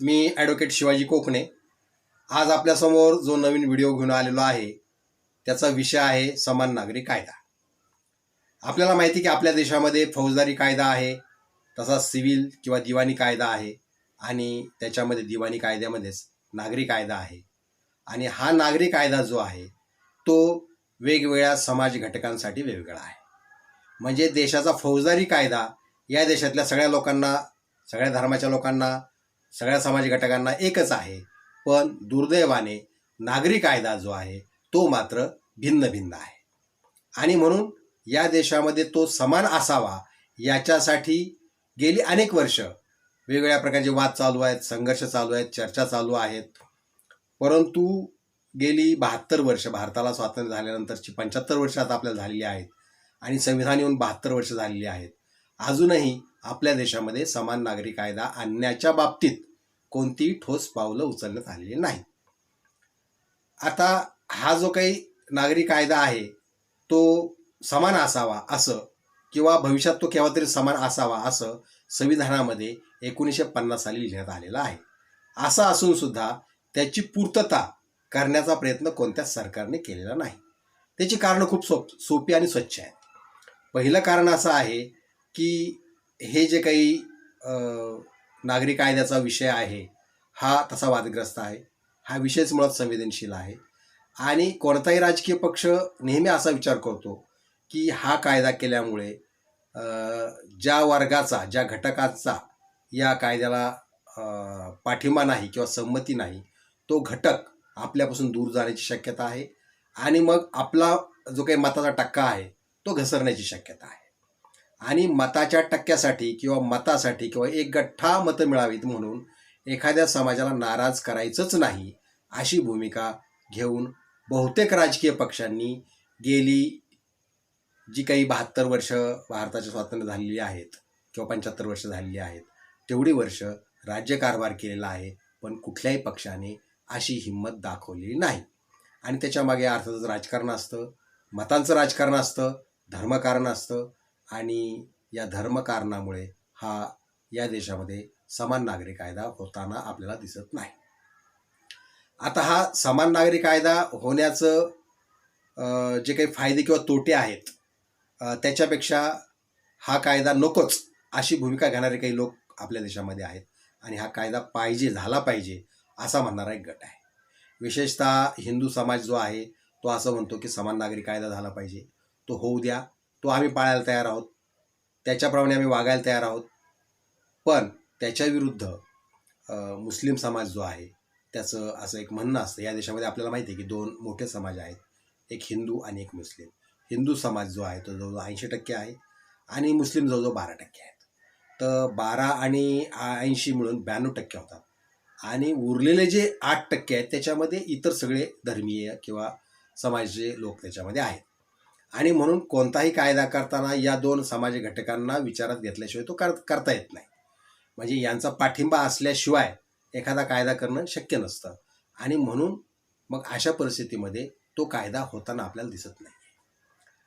मी advocate Shivaji कोकणे आज आपल्यासमोर जो नवीन व्हिडिओ घेऊन आलेलो आहे त्याचा विषय आहे समान नागरी कायदा. आपल्याला माहिती की आपल्या देशामध्ये फौजदारी कायदा आहे, तसा सिव्हिल किंवा दिवाणी कायदा आहे आणि त्याच्यामध्ये दिवाणी कायद्यामध्येच नागरी कायदा आहे. आणि हा नागरी कायदा जो आहे तो वेगवेगळ्या समाज घटकांसाठी वेगवेगळा आहे. म्हणजे देशाचा फौजदारी कायदा या देशातल्या सगळ्या लोकांना, सगळ्या धर्माच्या लोकांना, सगळ्या समाज घटकांना एकच आहे. पण दुर्दैवाने नागरी कायदा जो आहे तो मात्र भिन्न भिन्न आहे. आणि म्हणून या देशामध्ये तो समान असावा याच्यासाठी गेली अनेक वर्ष वेगवेगळ्या प्रकारचे वाद चालू आहेत, संघर्ष चालू आहेत, चर्चा चालू आहेत. परंतु गेली 72 वर्ष, भारताला स्वातंत्र्य झाल्यानंतरची 75 वर्ष आता आपल्याला झालेली आहेत आणि संविधान येऊन 72 वर्ष झालेली आहेत. अजूनही आपल्या देशामध्ये समान नागरी कायदा आणण्याच्या बाबतीत कोणतीही ठोस पावलं उचलण्यात आलेली नाही. आता हा जो काही नागरी कायदा आहे तो समान असावा असं, किंवा भविष्यात तो केव्हा तरी समान असावा असं संविधानामध्ये 1950 साली लिहिण्यात आलेलं आहे. असं असून सुद्धा त्याची पूर्तता करण्याचा प्रयत्न कोणत्याच सरकारने केलेला नाही. त्याची कारणं खूप सोपी आणि स्वच्छ आहेत. पहिलं कारण असं आहे की हे जे काही नागरी कायद्याचा विषय आहे हा तसा वादग्रस्त आहे. हा विषयच मुळात संवेदनशील आहे आणि कोणताही राजकीय पक्ष नेहमी असा विचार करतो की हा कायदा केल्यामुळे ज्या वर्गाचा, ज्या घटकाचा या कायद्याला पाठिंबा नाही किंवा संमती नाही तो घटक आपल्यापासून दूर जाण्याची शक्यता आहे आणि मग आपला जो काही मताचा टक्का आहे तो घसरण्याची शक्यता आहे. आणि मताच्या टक्क्यासाठी किंवा मतासाठी किंवा एक गठ्ठा मतं मिळावीत म्हणून एखाद्या समाजाला नाराज करायचंच नाही अशी भूमिका घेऊन बहुतेक राजकीय पक्षांनी गेली जी काही 72 वर्ष भारताचे स्वातंत्र्य झालेली आहेत किंवा 75 वर्ष झालेली आहेत तेवढी वर्ष राज्यकारभार केलेला आहे. पण कुठल्याही पक्षाने अशी हिंमत दाखवलेली नाही. आणि त्याच्यामागे अर्थातच राजकारण असतं, मतांचं राजकारण असतं, धर्मकारण असतं आणि या धर्मकारणामुळे हा या देशामध्ये समान नागरी कायदा होताना आपल्याला दिसत नाही. आता हा समान नागरी कायदा होण्याचं जे काही फायदे किंवा तोटे आहेत त्याच्यापेक्षा हा कायदा नकोच अशी भूमिका घेणारे काही लोक आपल्या देशामध्ये आहेत आणि हा कायदा पाहिजे, झाला पाहिजे असा म्हणणारा एक गट आहे. विशेषतः हिंदू समाज जो आहे तो असं म्हणतो की समान नागरी कायदा झाला पाहिजे, तो होऊ द्या, तो आम्ही पाळायला तयार आहोत, त्याच्याप्रमाणे आम्ही वागायला तयार आहोत. पण त्याच्या विरुद्ध मुस्लिम समाज जो आहे त्याचं असं एक म्हणणं असतं. या देशामध्ये आपल्याला माहिती आहे की 2 मोठे समाज आहेत, एक हिंदू आणि एक मुस्लिम. हिंदू समाज जो आहे तो जवळजवळ 80% आहे आणि मुस्लिम जवळजवळ 12% आहेत. तर 12 आणि 80 मिळून 92% होतात आणि उरलेले जे 8% आहेत त्याच्यामध्ये इतर सगळे धर्मीय किंवा समाजाचे लोक त्याच्यामध्ये आहेत. आणि म्हणून कोणताही कायदा करताना या 2 समाज घटकांना विचारात घेतल्याशिवाय तो करता येत नाही. म्हणजे यांचा पाठिंबा असल्याशिवाय एखादा कायदा करणं शक्य नसतं आणि म्हणून मग अशा परिस्थितीमध्ये तो कायदा होताना आपल्याला दिसत नाही.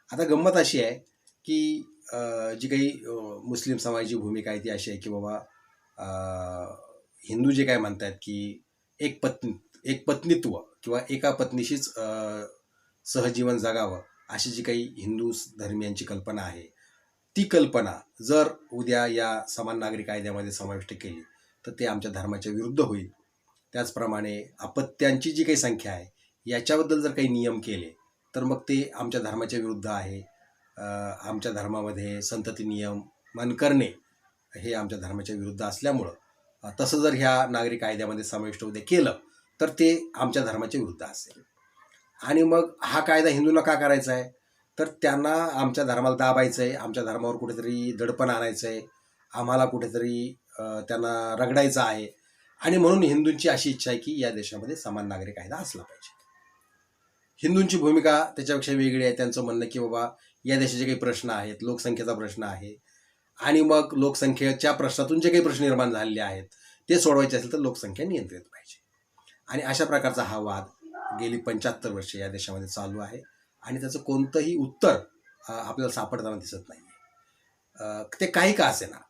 आता गंमत अशी आहे की जी काही मुस्लिम समाजाची भूमिका आहे ती अशी आहे की बाबा हिंदू जे काय म्हणतात की एक पत्नीत्व किंवा एका पत्नीशीच सहजीवन जगावं अशी जी काही हिंदू धर्मियांची कल्पना आहे ती कल्पना जर उद्या या समान नागरी कायद्यामध्ये समाविष्ट केली तर ते आमच्या धर्माच्या विरुद्ध होईल. त्याचप्रमाणे अपत्यांची जी काही संख्या आहे याच्याबद्दल जर काही नियम केले तर मग ते आमच्या धर्माच्या विरुद्ध आहे. आमच्या धर्मामध्ये संतती नियमन करणे हे आमच्या धर्माच्या विरुद्ध असल्यामुळं तसं जर ह्या नागरी कायद्यामध्ये समाविष्ट उद्या केलं तर ते आमच्या धर्माच्या विरुद्ध असेल. आणि मग हा कायदा हिंदूंना का करायचा आहे तर त्यांना आमच्या धर्माला दाबायचं आहे, आमच्या धर्मावर कुठेतरी दडपण आणायचं आहे, आम्हाला कुठेतरी त्यांना रगडायचं आहे. आणि म्हणून हिंदूंची अशी इच्छा आहे की या देशामध्ये समान नागरी कायदा असला पाहिजे. हिंदूंची भूमिका त्याच्यापेक्षा वेगळी आहे. त्यांचं म्हणणं की बाबा या देशाचे काही प्रश्न आहेत, लोकसंख्येचा प्रश्न आहे आणि मग लोकसंख्येच्या प्रश्नातून जे काही प्रश्न निर्माण झालेले आहेत ते सोडवायचे असेल तर लोकसंख्या नियंत्रित पाहिजे. आणि अशा प्रकारचा हा वाद गेली 75 वर्षे या देशामध्ये चालू आहे आणि त्याचं कोणतंही उत्तर आपल्याला सापडताना दिसत नाही. ते काही का असेना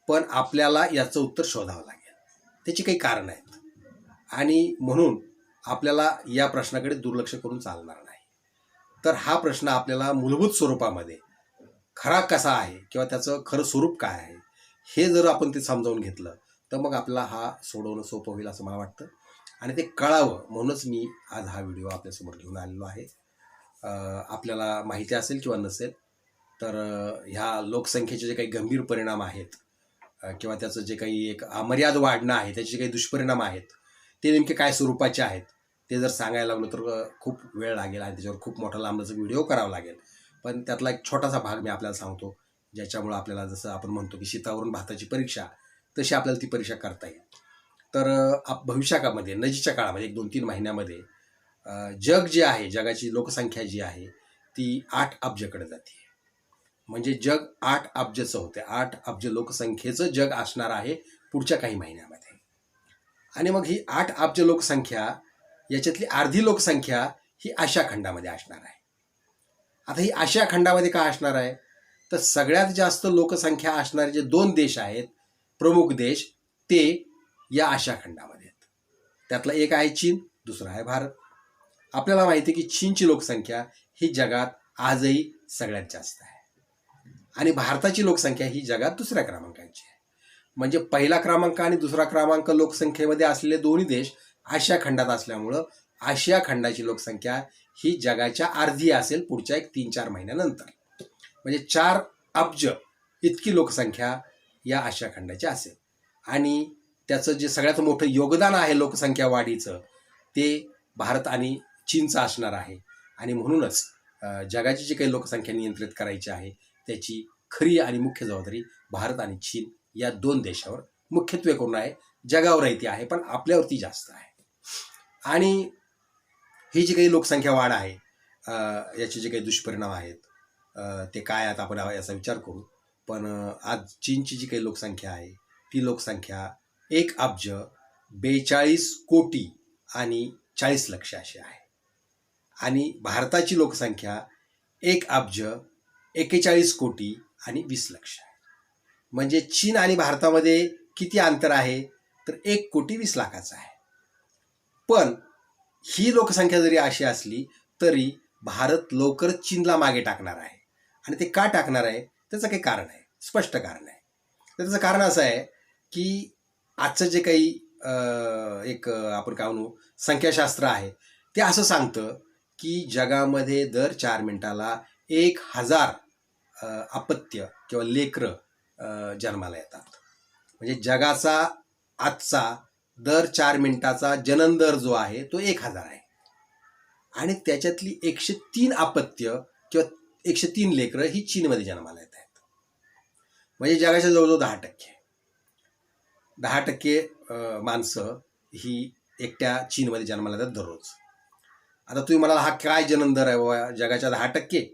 पण आपल्याला याचं उत्तर शोधावं लागेल. त्याची काही कारणं आहेत आणि म्हणून आपल्याला या प्रश्नाकडे दुर्लक्ष करून चालणार नाही. तर हा प्रश्न आपल्याला मूलभूत स्वरूपामध्ये खरा कसा आहे किंवा त्याचं खरं स्वरूप काय आहे हे जर आपण ते समजावून घेतलं तर मग आपल्याला हा सोडवणं सोपं होईल असं मला वाटतं आणि ते कळावं म्हणूनच मी आज हा व्हिडिओ आपल्यासमोर घेऊन आलेलो आहे. आपल्याला माहिती असेल किंवा नसेल तर ह्या लोकसंख्येचे जे काही गंभीर परिणाम आहेत किंवा त्याचं जे काही एक अमर्याद वाढणं आहे त्याचे काही दुष्परिणाम आहेत ते नेमके काय स्वरूपाचे आहेत ते जर सांगायला लागलो तर खूप वेळ लागेल आणि त्याच्यावर खूप मोठा लांबचा व्हिडिओ करावा लागेल. पण त्यातला एक छोटासा भाग मी आपल्याला सांगतो ज्याच्यामुळं आपल्याला जसं आपण म्हणतो की शीतावरून भाताची परीक्षा तशी आपल्याला ती परीक्षा करता येईल. तर भविष्यामध्ये नजीकच्या काळामध्ये 1-2-3 महिन्यामध्ये जग जे आहे जगाची लोकसंख्या जी आहे ती 8 अब्जकडे जाते. म्हणजे जग 8 अब्जचं होते. 8 अब्ज लोकसंख्येचं जग असणार आहे पुढच्या काही महिन्यामध्ये. आणि मग ही 8 अब्ज लोकसंख्या याच्यातली अर्धी लोकसंख्या ही आशिया खंडामध्ये असणार आहे. आता ही आशिया खंडामध्ये का असणार आहे तर सगळ्यात जास्त लोकसंख्या असणारे जे 2 देश आहेत प्रमुख देश ते या आशिया खंडामध्ये आहेत. त्यातला एक आहे चीन, दुसरा आहे भारत. आपल्याला माहिती आहे की चीनची लोकसंख्या ही जगात आजही सगळ्यात जास्त आहे आणि भारताची लोकसंख्या ही जगात दुसऱ्या क्रमांकाची आहे. म्हणजे पहिला क्रमांक आणि दुसरा क्रमांक लोकसंख्येमध्ये असलेले दोन्ही देश आशिया खंडात असल्यामुळं आशिया खंडाची लोकसंख्या ही जगाच्या अर्धी असेल पुढच्या एक 3-4 महिन्यानंतर. म्हणजे 4 अब्ज इतकी लोकसंख्या या आशिया खंडाची असेल आणि त्याचं जे सगळ्यात मोठं योगदान आहे लोकसंख्या वाढीचं ते भारत आणि चीनचं असणार आहे आणि म्हणूनच जगाची जी काही लोकसंख्या नियंत्रित करायची आहे त्याची खरी आणि मुख्य जबाबदारी भारत आणि चीन या 2 देशावर मुख्यत्वे करून आहे. जगावरही ती आहे पण आपल्यावरती जास्त आहे. आणि ही जी काही लोकसंख्या वाढ आहे याचे जे काही दुष्परिणाम आहेत ते काय आहेत आपण याचा विचार करू. पण आज चीनची जी काही लोकसंख्या आहे ती लोकसंख्या 1 अब्ज 42 कोटी आणि 40 लक्ष अशी आहे आणि भारताची लोकसंख्या 1 अब्ज 41 कोटी आणि 20 लक्ष आहे. म्हणजे चीन आणि भारतामध्ये किती अंतर आहे तर 1 कोटी 20 लाखाचं आहे. पण ही लोकसंख्या जरी अशी असली तरी भारत लवकरच चीनला मागे टाकणार आहे आणि ते का टाकणार आहे त्याचं काही कारण आहे, स्पष्ट कारण आहे. त्याचं कारण असं आहे की आजचं जे काही एक आपण काय म्हणू संख्याशास्त्र आहे ते असं सांगतं की जगामध्ये दर 4 मिनिटाला 1000 अपत्य किंवा लेकरं जन्माला येतात. म्हणजे जगाचा आजचा दर 4 मिनिटाचा जनन दर जो आहे तो 1000 आहे आणि त्याच्यातली 103 अपत्य किंवा 103 लेकरं ही चीनमध्ये जन्माला येत आहेत. म्हणजे जगाच्या जवळजवळ 10% माणसं ही एकट्या चीनमध्ये जन्माला येतात दररोज. आता तुम्ही म्हणाल हा काय जनन दर आहे बाबा जगाच्या 10%.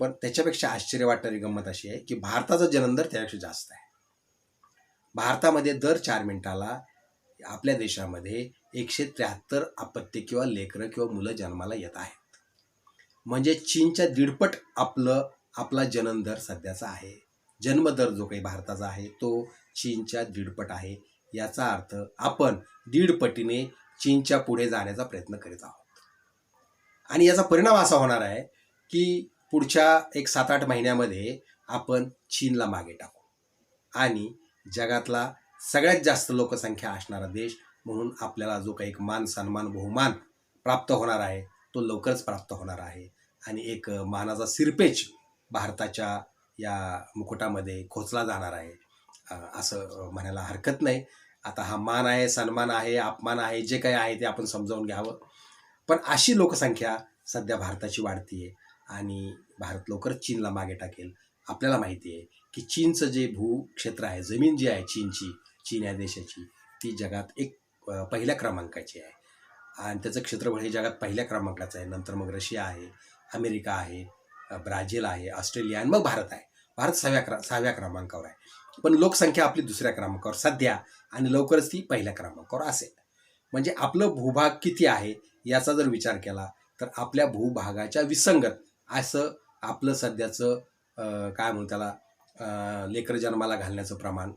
पण त्याच्यापेक्षा आश्चर्य वाटणारी गंमत अशी आहे की भारताचा जनन दर त्यापेक्षा जास्त आहे. भारतामध्ये दर 4 मिनिटाला आपल्या देशामध्ये 173 अपत्य किंवा लेकरं किंवा मुलं जन्माला येत आहेत. म्हणजे चीनच्या 1.5पट आपला जनन दर सध्याचा आहे. जन्मदर जो काही भारताचा आहे तो चीनच्या 1.5पट आहे. याचा अर्थ आपण 1.5 पटीने चीनच्या पुढे जाण्याचा प्रयत्न करीत आहोत आणि याचा परिणाम असा होणार आहे की पुढच्या एक 7-8 महिन्यामध्ये आपण चीनला मागे टाकू आणि जगातला सगळ्यात जास्त लोकसंख्या असणारा देश म्हणून आपल्याला जो काही एक मान सन्मान बहुमान प्राप्त होणार आहे तो लवकरच प्राप्त होणार आहे आणि एक मानाचा सिरपेच भारताच्या या मुकुटामध्ये खोचला जाणार आहे असं म्हणायला हरकत नाही. आता हा मान आहे, सन्मान आहे, अपमान आहे, जे काही आहे ते आपण समजावून घ्यावं. पण अशी लोकसंख्या सध्या भारताची वाढती आहे आणि भारत लवकरच चीनला मागे टाकेल. आपल्याला माहिती आहे की चीनचं जे भूक्षेत्र आहे, जमीन जी आहे चीनची, चीन या देशाची ती जगात एक पहिल्या क्रमांकाची आहे आणि त्याचं क्षेत्रफळ हे जगात पहिल्या क्रमांकाचं आहे. नंतर मग रशिया आहे, अमेरिका आहे, ब्राझील आहे, ऑस्ट्रेलिया आणि मग भारत आहे. भारत 6व्या क्रमांकावर आहे. पण लोकसंख्या आपली 2ऱ्या क्रमांकावर सध्या आणि लवकरच ती पहिल्या क्रमांकावर असेल. म्हणजे आपलं भूभाग किती आहे याचा जर विचार केला तर आपल्या भूभागाच्या विसंगत असं आपलं सध्याचं काय म्हणू त्याला लेकरं जन्माला घालण्याचं प्रमाण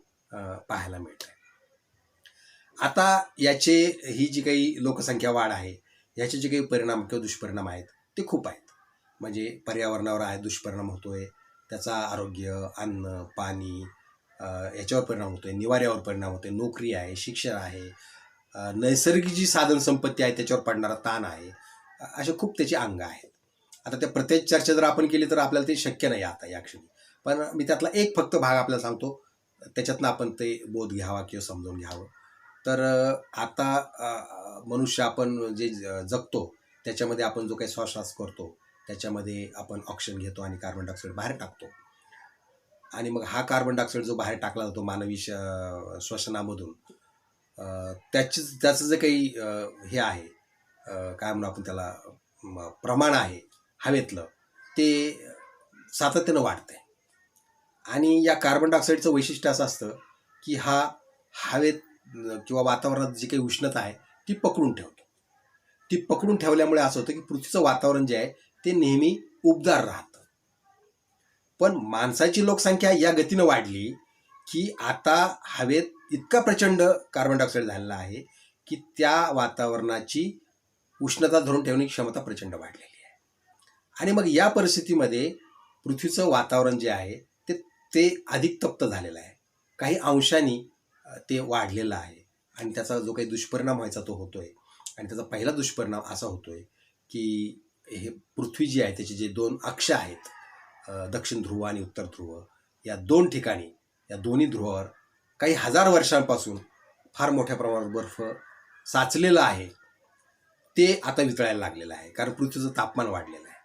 पाहायला मिळतं आहे. आता याचे ही जी काही लोकसंख्या वाढ आहे याचे जे काही परिणाम किंवा दुष्परिणाम आहेत ते खूप आहेत. म्हणजे पर्यावरणावर आहे दुष्परिणाम होतोय, त्याचा आरोग्य, अन्न, पाणी याच्यावर परिणाम होतोय, निवाऱ्यावर परिणाम होतोय, नोकरी आहे, शिक्षण आहे, नैसर्गिक जी साधन संपत्ती आहे त्याच्यावर पडणारा ताण आहे. असे खूप त्याची अंग आहेत. आता त्या प्रत्येक चर्चा जर आपण केली तर आपल्याला ते शक्य नाही आता या क्षणी. पण मी त्यातला एक फक्त भाग आपल्याला सांगतो, त्याच्यातनं आपण ते बोध घ्यावा किंवा समजून घ्यावं. तर आता मनुष्य आपण जे जगतो त्याच्यामध्ये आपण जो काही श्वास करतो त्याच्यामध्ये आपण ऑक्सिजन घेतो आणि कार्बन डायऑक्साईड बाहेर टाकतो. आणि मग हा कार्बन डायऑक्साईड जो बाहेर टाकला जातो मानवी श्वसनामधून, त्याचं जे काही हे आहे, काय म्हणू आपण त्याला, प्रमाण आहे हवेतलं, ते सातत्यानं वाढतंय. आणि या कार्बन डायऑक्साईडचं वैशिष्ट्य असं असतं की हा हवेत किंवा वातावरणात जी काही उष्णता आहे ती पकडून ठेवतो. ती पकडून ठेवल्यामुळे असं होतं की पृथ्वीचं वातावरण जे आहे ते नेहमी उबदार राहतं. पण माणसाची लोकसंख्या या गतीनं वाढली की आता हवेत इतका प्रचंड कार्बन डायऑक्साईड झालेला आहे की त्या वातावरणाची उष्णता धरून ठेवण्याची क्षमता प्रचंड वाढलेली आहे. आणि मग या परिस्थितीमध्ये पृथ्वीचं वातावरण जे आहे ते अधिक तप्त झालेलं आहे, काही अंशांनी ते वाढलेलं आहे. आणि त्याचा जो काही दुष्परिणाम व्हायचा तो होतोय. आणि त्याचा पहिला दुष्परिणाम असा होतोय की हे पृथ्वी जी आहे त्याचे जे 2 अक्ष आहेत, दक्षिण ध्रुव आणि उत्तर ध्रुव, या 2 ठिकाणी, या दोन्ही ध्रुवावर काही हजार वर्षांपासून फार मोठ्या प्रमाणात बर्फ साचलेला आहे. ते आता वितळायला लागलेलं आहे कारण पृथ्वीचं तापमान वाढलेलं आहे.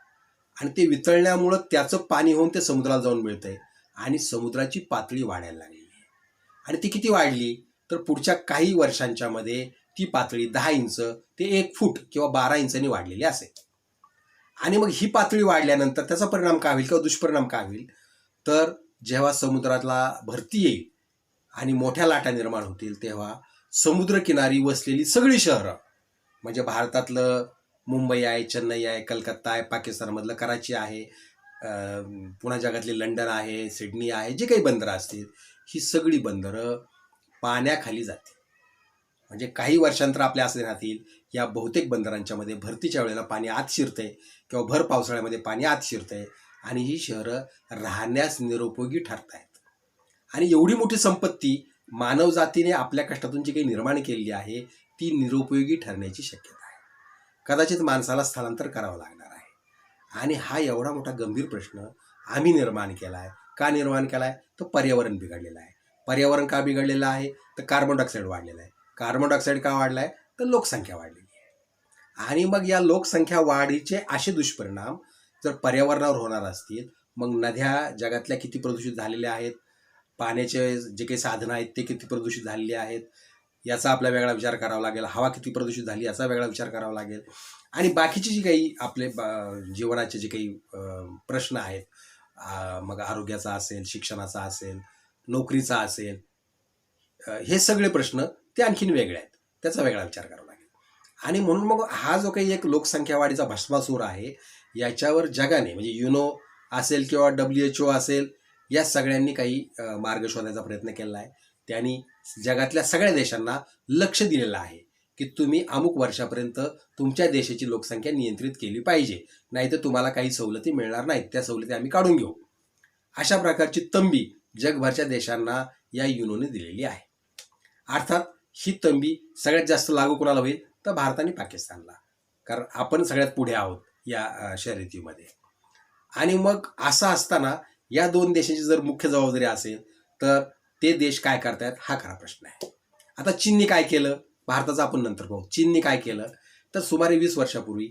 आणि ते वितळण्यामुळं त्याचं पाणी होऊन ते समुद्राला जाऊन मिळतंय आणि समुद्राची पातळी वाढायला लागलेली आहे. आणि ती किती वाढली तर पुढच्या काही वर्षांच्या मध्ये ती पातळी 10 इंच ते 1 फूट किंवा 12 इंचांनी वाढलेली असेल. आणि मग ही पातळी वाढल्यानंतर त्याचा परिणाम काय होईल किंवा दुष्परिणाम काय होईल तर जेव्हा समुद्राला भरती येईल आणि मोठ्या लाटा निर्माण होतील तेव्हा समुद्रकिनारी वसलेली सगळी शहरं, म्हणजे भारतातलं मुंबई आहे, चेन्नई आहे, कलकत्ता आहे, पाकिस्तानमधलं कराची आहे, पुन्हा जगातली लंडन आहे, सिडनी आहे, जे काही बंदरं असतील ही सगळी बंदरं पाण्याखाली जातील. म्हणजे काही वर्षांतर आपल्या असे राहतील या बहुतेक बंदरांच्या मध्ये भरतीच्या वेळेला पाणी आत शिरतंय किंवा भर पावसाळ्यामध्ये पाणी आत शिरतंय आणि ही शहरं राहण्यास निरुपयोगी ठरत आहेत. आणि एवढी मोठी संपत्ती मानवजातीने आपल्या कष्टातून जी काही निर्माण केलेली आहे ती निरुपयोगी ठरण्याची शक्यता आहे. कदाचित माणसाला स्थलांतर करावं लागणार आहे. आणि हा एवढा मोठा गंभीर प्रश्न आम्ही निर्माण केला आहे. का निर्माण केला आहे तर पर्यावरण बिघडलेलं आहे. पर्यावरण का बिघडलेलं आहे तर कार्बन डायऑक्साईड वाढलेलं आहे. कार्बन डायऑक्साईड का वाढला आहे तर लोकसंख्या वाढलेली आहे. आणि मग या लोकसंख्या वाढीचे असे दुष्परिणाम जर पर्यावरणावर होणार असतील, मग नद्या जगातल्या किती प्रदूषित झालेल्या आहेत, पाण्याचे जे काही साधनं आहेत ते किती प्रदूषित झालेले आहेत याचा आपला वेगळा विचार करावा लागेल. हवा किती प्रदूषित झाली याचा वेगळा विचार करावा लागेल. आणि बाकीचे जी काही आपले जीवनाचे जे काही प्रश्न आहेत, मग आरोग्याचा असेल, शिक्षणाचा असेल, नोकरीचा असेल, हे सगळे प्रश्न ते आणखीन वेगळे आहेत, त्याचा वेगळा विचार करावा लागेल. आणि म्हणून मग हा जो काही एक लोकसंख्या वाढीचा भस्मासूर आहे याच्यावर जगाने, म्हणजे युनो असेल किंवा WHO असेल, या सगळ्यांनी काही मार्ग शोधायचा प्रयत्न केला आहे. त्यांनी जगातल्या सगळ्या देशांना लक्ष दिलेलं आहे की तुम्ही अमुक वर्षापर्यंत तुमच्या देशाची लोकसंख्या नियंत्रित केली पाहिजे, नाहीतर तुम्हाला काही सवलती मिळणार नाहीत, त्या सवलती आम्ही काढून घेऊ. अशा प्रकारची तंबी जगभरच्या देशांना या युनोने दिलेली आहे. अर्थात ही तंबी सगळ्यात जास्त लागू कोणाला होईल तर भारत आणि पाकिस्तानला, कारण आपण सगळ्यात पुढे आहोत या शर्यतीमध्ये. आणि मग असं असताना या 2 देशांची जर मुख्य जबाबदारी असेल तर ते देश काय करतायत हा खरा प्रश्न आहे. आता चीनने काय केलं, भारताचं आपण नंतर पाहू. चीनने काय केलं तर सुमारे 20 वर्षापूर्वी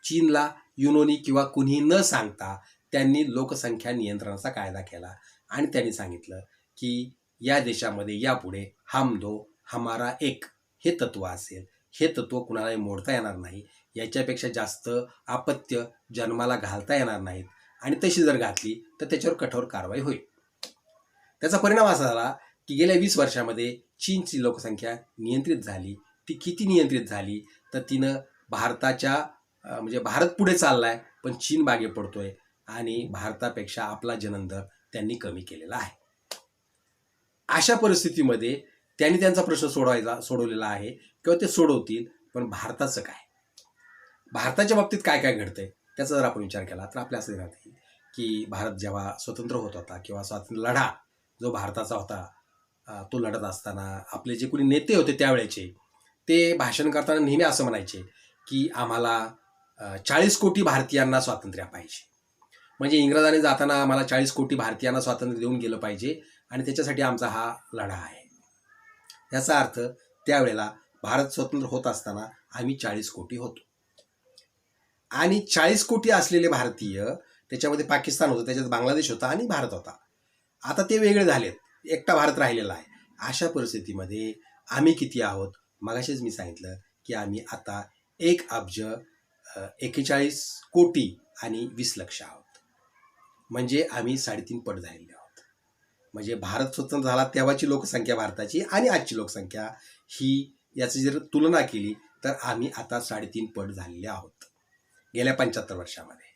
चीनला युनोनी किंवा कुणीही न सांगता त्यांनी लोकसंख्या नियंत्रणाचा कायदा केला. आणि त्यांनी सांगितलं की या देशामध्ये यापुढे हम दो हमारा एक हे तत्व असेल. हे तत्व कुणालाही मोडता येणार नाही, याच्यापेक्षा जास्त अपत्य जन्माला घालता येणार नाहीत. आणि तशी जर घातली तर त्याच्यावर कठोर कारवाई होईल. त्याचा परिणाम असा झाला की गेल्या 20 वर्षामध्ये चीनची लोकसंख्या नियंत्रित झाली. ती किती नियंत्रित झाली तर तिनं भारताच्या, म्हणजे भारत पुढे चाललाय पण चीन मागे पडतोय आणि भारतापेक्षा आपला जननदर त्यांनी कमी केलेला आहे. अशा परिस्थितीमध्ये त्यांनी त्यांचा प्रश्न सोडवलेला आहे किंवा ते सोडवतील. पण भारताचं काय, भारताच्या बाबतीत काय काय घडतंय त्याचा जर आपण विचार केला तर आपल्या असं राहते की भारत जेव्हा स्वतंत्र होत होता किंवा स्वातंत्र्य लढा जो भारताचा होता, तो लढत असताना आपले जे कोणी नेते होते त्यावेळेचे, ते भाषण करताना नेहमी असं म्हणायचे की आम्हाला 40 कोटी भारतीयांना स्वातंत्र्य पाहिजे. म्हणजे इंग्रजांनी जाताना आम्हाला 40 कोटी भारतीयांना स्वातंत्र्य देऊन गेलं पाहिजे आणि त्याच्यासाठी आमचा हा लढा आहे. याचा अर्थ त्यावेळेला भारत स्वतंत्र होत असताना आम्ही 40 कोटी होतो आणि 40 कोटी असलेले भारतीय, त्याच्यामध्ये पाकिस्तान होतं, त्याच्यात बांगलादेश होता आणि भारत होता. आता ते वेगळे झालेत, एकटा भारत राहिलेला आहे. अशा परिस्थितीमध्ये आम्ही किती आहोत? मगाशीच मी सांगितलं की आम्ही आता 1,41,40,00,000 आणि 20 लक्ष आहोत. म्हणजे आम्ही 3.5 पट झालेले आहोत. म्हणजे भारत स्वतंत्र झाला तेव्हाची लोकसंख्या भारताची आणि आजची लोकसंख्या ही याची जर तुलना केली तर आम्ही आता 3.5 पट झालेले आहोत गेल्या 75 वर्षामध्ये.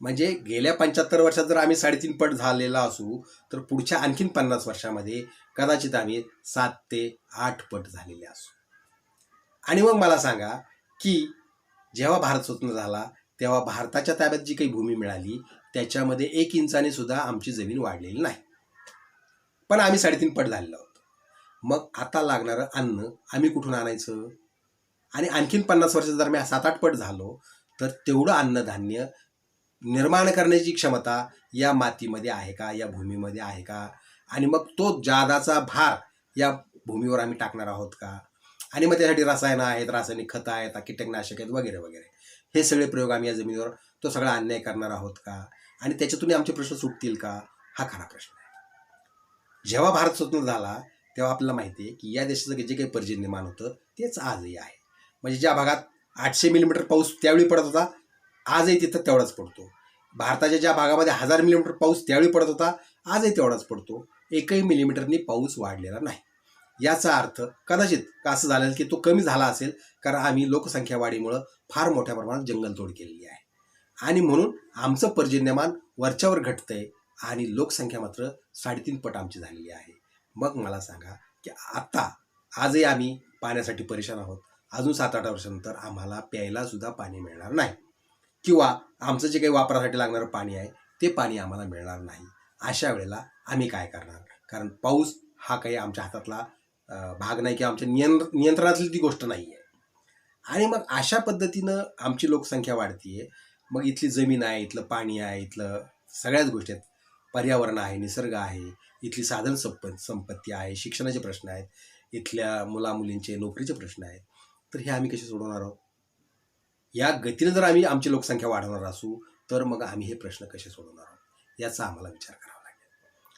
म्हणजे गेल्या 75 वर्षात जर आम्ही 3.5 पट झालेला असू तर पुढच्या आणखीन 50 वर्षामध्ये कदाचित आम्ही 7 ते 8 पट झालेले असू. आणि मग मला सांगा की जेव्हा भारत स्वतंत्र झाला तेव्हा भारताच्या ताब्यात जी काही भूमी मिळाली त्याच्यामध्ये 1 इंचाने सुद्धा आमची जमीन वाढलेली नाही, पण आम्ही 3.5 पट झालेलो आहोत. मग आता लागणारं अन्न आम्ही कुठून आणायचं? आणि आणखीन 50 वर्षात जर मी 7-8 पट झालो तर तेवढं अन्नधान्य निर्माण करण्याची क्षमता या मातीमध्ये आहे का, या भूमीमध्ये आहे का? आणि मग तो जादाचा भार या भूमीवर आम्ही टाकणार आहोत का? आणि मग त्यासाठी रसायनं आहेत, रासायनिक खतं आहेत, कीटकनाशक आहेत वगैरे वगैरे, हे सगळे प्रयोग आम्ही या जमिनीवर तो सगळा अन्याय करणार आहोत का? आणि त्याच्यातून आमचे प्रश्न सुटतील का? हा खरा प्रश्न आहे. जेव्हा भारत स्वतंत्र झाला तेव्हा आपल्याला माहिती आहे की या देशाचं जे काही पर्जन्यमान होतं तेच आजही आहे. म्हणजे ज्या भागात 800 मिलीमीटर पाऊस त्यावेळी पडत होता, आजही तिथं तेवढाच पडतो. भारताच्या ज्या भागामध्ये 1000 मिलीमीटर पाऊस त्यावेळी पडत होता, आजही तेवढाच पडतो. 1 मिलीमीटरनी पाऊस वाढलेला नाही. याचा अर्थ कदाचित असं झालं की तो कमी झाला असेल कारण आम्ही लोकसंख्या वाढीमुळं फार मोठ्या प्रमाणात जंगलतोड केलेली आहे आणि म्हणून आमचं पर्जन्यमान वरच्यावर घटतंय आणि लोकसंख्या मात्र 3.5 पट आमची झालेली आहे. मग मला सांगा की आता आजही आम्ही पाण्यासाठी परेशान आहोत. अजून 7-8 वर्षानंतर आम्हाला प्यायला सुद्धा पाणी मिळणार नाही किंवा आमचं जे काही वापरासाठी लागणारं पाणी आहे ते पाणी आम्हाला मिळणार नाही. अशा वेळेला आम्ही काय करणार? कारण पाऊस हा काही आमच्या हातातला भाग नाही किंवा आमच्या नियंत्रणातली ती गोष्ट नाही आहे. आणि मग अशा पद्धतीनं आमची लोकसंख्या वाढतीये. मग इथली जमीन आहे, इथलं पाणी आहे, इथलं सगळ्याच गोष्टी आहेत, पर्यावरण आहे, निसर्ग आहे, इथली साधन संपत्ती आहे, शिक्षणाचे प्रश्न आहेत, इथल्या मुलामुलींचे नोकरीचे प्रश्न आहेत. तर हे आम्ही कसे सोडवणार आहोत? या गतीने जर आम्ही आमची लोकसंख्या वाढवणार असू तर मग आम्ही हे प्रश्न कसे सोडवणार आहोत याचा आम्हाला विचार करावा लागेल.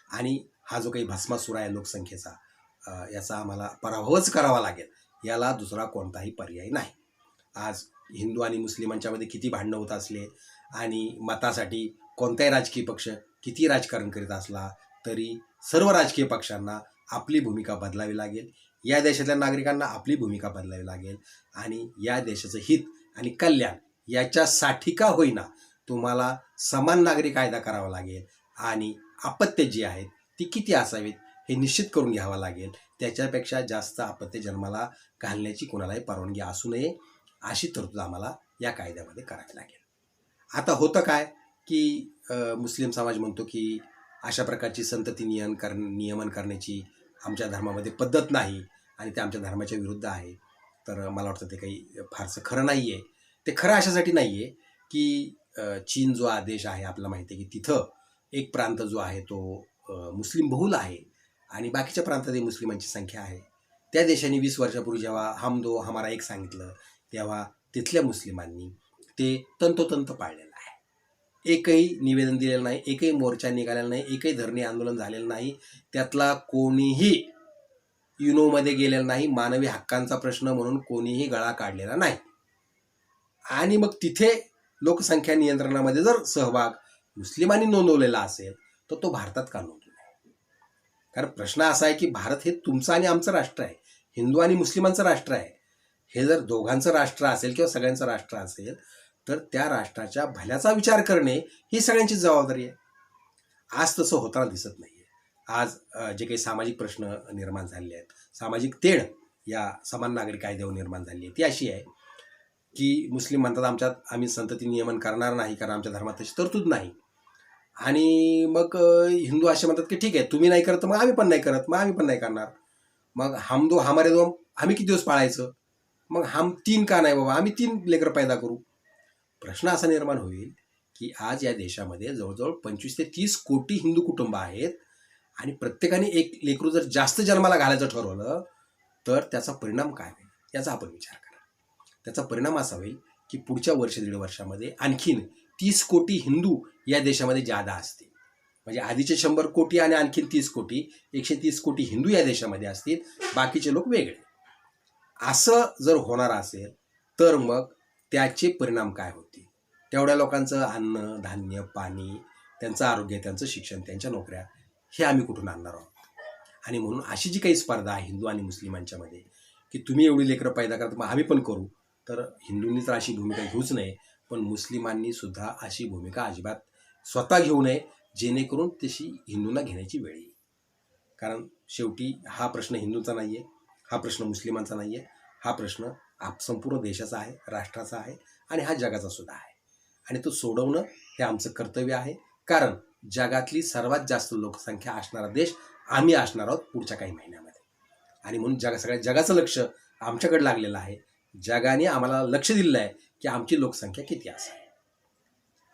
आणि हा जो काही भस्मासूर आहे लोकसंख्येचा, याचा आम्हाला पराभवच करावा लागेल. याला दुसरा कोणताही पर्याय नाही. आज हिंदू आणि मुस्लिमांच्यामध्ये किती भांडणं होत असले आणि मतासाठी कोणताही राजकीय पक्ष किती राजकारण करीत असला तरी सर्व राजकीय पक्षांना आपली भूमिका बदलावी लागेल. या देशातल्या नागरिकांना आपली भूमिका बदलावी लागेल आणि या देशाचं हित आणि कल्याण याच्यासाठी का होईना तुम्हाला समान नागरी कायदा करावा लागेल आणि अपत्य जी आहेत ती किती असावीत हे निश्चित करून घ्यावं लागेल. त्याच्यापेक्षा जास्त अपत्य जन्माला घालण्याची कोणालाही परवानगी असू नये अशी तरतूद आम्हाला या कायद्यामध्ये करावी लागेल. आता होतं काय की मुस्लिम समाज म्हणतो की अशा प्रकारची संतती नियमन करण्याची आमच्या धर्मामध्ये पद्धत नाही आणि ते आमच्या धर्माच्या विरुद्ध आहे. तर मला वाटतं ते काही फारसं खरं नाही आहे. ते खरं अशासाठी नाही आहे की चीन जो हा देश आहे आपल्याला माहिती आहे की तिथं एक प्रांत जो आहे तो मुस्लिम बहुल आहे आणि बाकीच्या प्रांतातही मुस्लिमांची संख्या आहे. त्या देशाने 20 वर्षापूर्वी जेव्हा हम दो हमारा एक सांगितलं तेव्हा तिथल्या मुस्लिमांनी ते तंतोतंत पाळलेलं आहे. एकही निवेदन दिलेलं नाही, एकही मोर्चा निघालेला नाही, एकही धरणे आंदोलन झालेलं नाही. त्यातला कोणीही युनोमध्ये गेलेला नाही. मानवी हक्कांचा प्रश्न म्हणून कोणीही गळा काढलेला नाही. आणि मग तिथे लोकसंख्या नियंत्रणामध्ये जर सहभाग मुस्लिमांनी नोंदवलेला असेल तर तो भारतात का नोंदवला नाही? कारण प्रश्न असा आहे की भारत हे तुमचं आणि आमचं राष्ट्र आहे, हिंदू आणि मुस्लिमांचं राष्ट्र आहे. हे जर दोघांचं राष्ट्र असेल किंवा सगळ्यांचं राष्ट्र असेल तर त्या राष्ट्राच्या भल्याचा विचार करणे ही सगळ्यांची जबाबदारी आहे. आज तसं होताना दिसत नाही आहे. आज जे काही सामाजिक प्रश्न निर्माण झालेले आहेत, सामाजिक तेढ या समान नागरी कायद्यावर निर्माण झाली आहे ती अशी आहे की मुस्लिम म्हणतात आम्ही संतती नियमन करणार नाही कारण आमच्या धर्मात तशी तरतूद नाही. आणि मग हिंदू असे म्हणतात की ठीक आहे, तुम्ही नाही करत मग आम्ही पण नाही करत, मग आम्ही पण नाही करणार. मग हम दो हमारे दो आम्ही किती दिवस पाळायचं? मग हम तीन का नाही बाबा, आम्ही 3 लेकरं पैदा करू. प्रश्न असा निर्माण होईल की आज या देशामध्ये जवळजवळ 25 ते 30 कोटी हिंदू कुटुंब आहेत आणि प्रत्येकाने एक लेकरू जर जास्त जन्माला घालायचं ठरवलं तर त्याचा परिणाम काय होईल याचा आपण विचार करा. त्याचा परिणाम असा होईल की पुढच्या वर्ष 1.5 वर्षामध्ये आणखीन 30 कोटी हिंदू या देशामध्ये जादा असतील. म्हणजे आधीचे 100 कोटी आणि आणखीन 30 कोटी 130 कोटी हिंदू या देशामध्ये असतील, बाकीचे लोक वेगळे. असं जर होणार असेल तर मग त्याचे परिणाम काय होतील? तेवढ्या लोकांचं अन्न धान्य पाणी, त्यांचं आरोग्य, त्यांचं शिक्षण, त्यांच्या नोकऱ्या हे आम्ही कुठून आणणार आहोत? आणि म्हणून अशी जी काही स्पर्धा आहे हिंदू आणि मुस्लिमांच्या मध्ये की तुम्ही एवढी लेकरं पैदा करता मग आम्ही पण करू, तर हिंदूंनी तर अशी भूमिका घेऊच नये, पण मुस्लिमांनी सुद्धा अशी भूमिका अजिबात स्वतः घेऊ नये जेणेकरून तशी हिंदूंना घेण्याची वेळ येईल. कारण शेवटी हा प्रश्न हिंदूंचा नाही आहे, हा प्रश्न मुस्लिमांचा नाही आहे, हा प्रश्न संपूर्ण देशाचा आहे, राष्ट्राचा आहे आणि हा जगाचा सुद्धा आहे. आणि तो सोडवणं हे आमचं कर्तव्य आहे. कारण जगातली सर्वात जास्त लोकसंख्या असणारा देश आम्ही असणार आहोत पुढच्या काही महिन्यामध्ये. आणि म्हणून सगळ्या जगाचं लक्ष आमच्याकडे लागलेलं आहे. जगाने आम्हाला लक्ष दिलेलं आहे की आमची लोकसंख्या किती असेल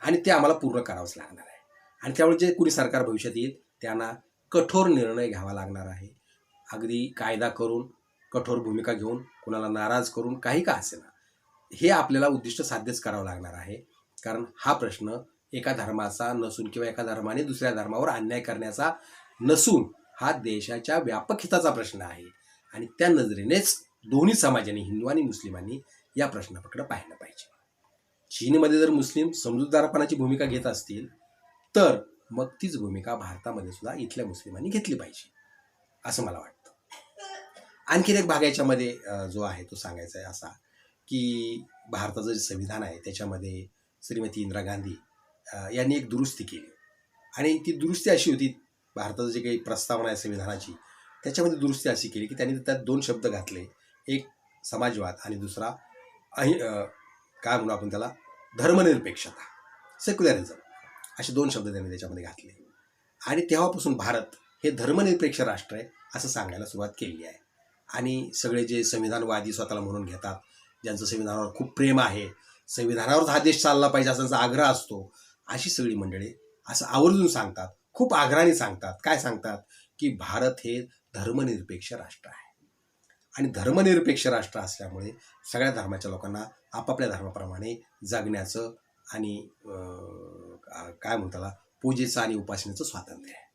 आणि ते आम्हाला पूर्ण करावंच लागणार आहे. आणि त्यामुळे जे कुणी सरकार भविष्यात येईल त्यांना कठोर निर्णय घ्यावा लागणार आहे. अगदी कायदा करून, कठोर भूमिका घेऊन, कुणाला नाराज करून, काही का असेना, हे आपल्याला उद्दिष्ट साध्यच करावं लागणार आहे. कारण हा प्रश्न एका धर्माचा नसून किंवा एका धर्माने दुसऱ्या धर्मावर अन्याय करण्याचा नसून हा देशाच्या व्यापक हिताचा प्रश्न आहे. आणि त्या नजरेनेच दोन्ही समाजाने, हिंदू आणि मुस्लिमांनी, या प्रश्नाकडे पाहिलं पाहिजे. चीनमध्ये जर मुस्लिम समजूतदारपणाची भूमिका घेत असतील तर मग तीच भूमिका भारतामध्ये सुद्धा इथल्या मुस्लिमांनी घेतली पाहिजे असं मला वाटतं. आणखीन एक भाग याच्यामध्ये जो आहे तो सांगायचा आहे असा की भारताचं जे संविधान आहे त्याच्यामध्ये श्रीमती इंदिरा गांधी यांनी एक दुरुस्ती केली. आणि ती दुरुस्ती अशी होती, भारताचं जे काही प्रस्तावना आहे संविधानाची त्याच्यामध्ये दुरुस्ती अशी केली की त्यांनी त्यात 2 शब्द घातले, एक समाजवाद आणि दुसरा काय म्हणू आपण त्याला, धर्मनिरपेक्षता, सेक्युलरिझम, असे 2 शब्द त्यांनी त्याच्यामध्ये घातले. आणि तेव्हापासून भारत हे धर्मनिरपेक्ष राष्ट्र आहे असं सांगायला सुरुवात केली आहे. आणि सगळे जे संविधानवादी स्वतःला म्हणून घेतात, ज्यांचं संविधानावर खूप प्रेम आहे, संविधानावर हा देश चालला पाहिजे असा आग्रह असतो, अशी सगळी मंडळी असं आवर्जून सांगतात, खूप आग्रहाने सांगतात. काय सांगतात की भारत हे धर्मनिरपेक्ष राष्ट्र आहे. आणि धर्मनिरपेक्ष राष्ट्र असल्यामुळे सगळ्या धर्माच्या लोकांना आपापल्या धर्माप्रमाणे जगण्याचं आणि काय म्हणतात पूजेचं आणि उपासनेचं स्वातंत्र्य आहे.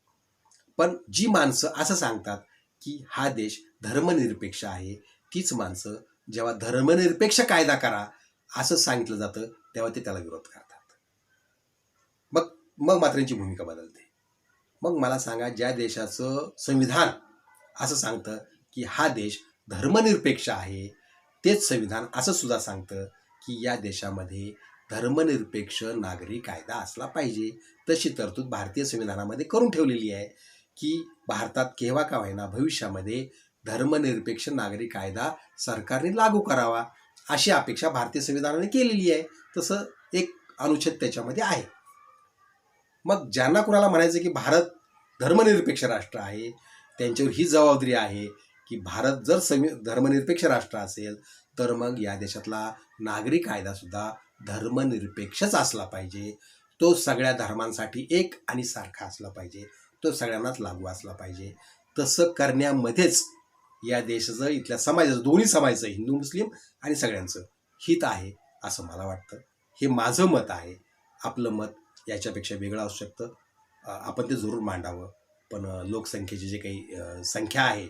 पण जी माणसं असं सांगतात की हा देश धर्मनिरपेक्ष आहे, तीच माणसं जेव्हा धर्मनिरपेक्ष कायदा करा असं सांगितलं जातं तेव्हा ते त्याला विरोध करतात. मग मात्र यांची भूमिका बदलते. मग मला सांगा, ज्या देशाचं संविधान असं सांगतं की हा देश धर्मनिरपेक्ष आहे, तेच संविधान असं सुद्धा सांगतं की या देशामध्ये धर्मनिरपेक्ष नागरी कायदा असला पाहिजे. तशी तरतूद भारतीय संविधानामध्ये करून ठेवलेली आहे की भारतात केव्हा का होईना भविष्यामध्ये धर्मनिरपेक्ष नागरी कायदा सरकारने लागू करावा अशी अपेक्षा भारतीय संविधानाने केलेली आहे. तसं एक अनुच्छेद त्याच्यामध्ये आहे. मग ज्यांना कुणाला म्हणायचं की भारत धर्मनिरपेक्ष राष्ट्र आहे, त्यांच्यावर ही जबाबदारी आहे की भारत जर धर्मनिरपेक्ष राष्ट्र असेल तर मग या देशातला नागरी कायदासुद्धा धर्मनिरपेक्षच असला पाहिजे. तो सगळ्या धर्मांसाठी एक आणि सारखा असला पाहिजे, तो सगळ्यांनाच लागू असला पाहिजे. तसं करण्यामध्येच या देशाचं, इथल्या समाजाचं, दोन्ही समाजाचं, हिंदू मुस्लिम आणि सगळ्यांचं हित आहे असं मला वाटतं. हे माझं मत आहे. आपलं मत याच्यापेक्षा वेगळं असू शकतं, आपण ते जरूर मांडावं. पण लोकसंख्येची जे काही संख्या आहे,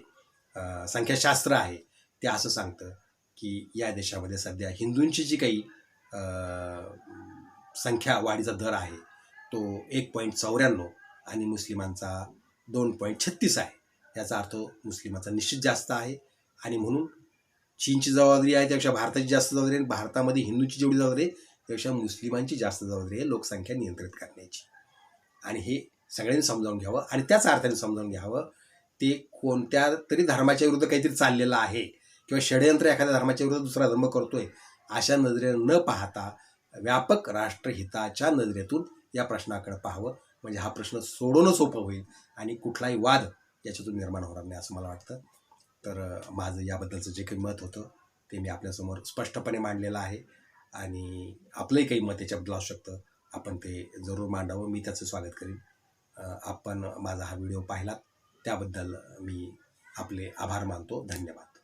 संख्याशास्त्र आहे, ते असं सांगतं की या देशामध्ये सध्या हिंदूंची जी काही संख्या वाढीचा दर आहे तो 1.94 आणि मुस्लिमांचा 2.36 आहे. याचा अर्थ मुस्लिमांचा निश्चित जास्त आहे. आणि म्हणून चीनची जबाबदारी आहे त्यापेक्षा भारताची जास्त जबाबदारी आहे. भारतामध्ये हिंदूंची जेवढी जबाबदारी आहे त्यापेक्षा मुस्लिमांची जास्त जबाबदारी आहे लोकसंख्या नियंत्रित करण्याची. आणि हे सगळ्यांनी समजावून घ्यावं आणि त्याच अर्थाने समजावून घ्यावं ते कोणत्या तरी धर्माच्या विरुद्ध काहीतरी चाललेलं आहे किंवा षडयंत्र एखाद्या धर्माच्या विरुद्ध दुसरा धर्म करतोय अशा नजरेनं न पाहता व्यापक राष्ट्रहिताच्या नजरेतून या प्रश्नाकडे पाहावं. म्हणजे हा प्रश्न सोडवणं सोपं होईल आणि कुठलाही वाद याच्यातून निर्माण होणार नाही असं मला वाटतं. तर माझं याबद्दलचं जे काही मत होतं ते मी आपल्यासमोर स्पष्टपणे मांडलेलं आहे आणि आपलंही काही मत याच्याबद्दल असू शकतं, आपण ते जरूर मांडावं. मी त्याचं स्वागत करीन. आपण माझा हा व्हिडिओ पाहिलात त्याबद्दल मी आपले आभार मानतो. धन्यवाद.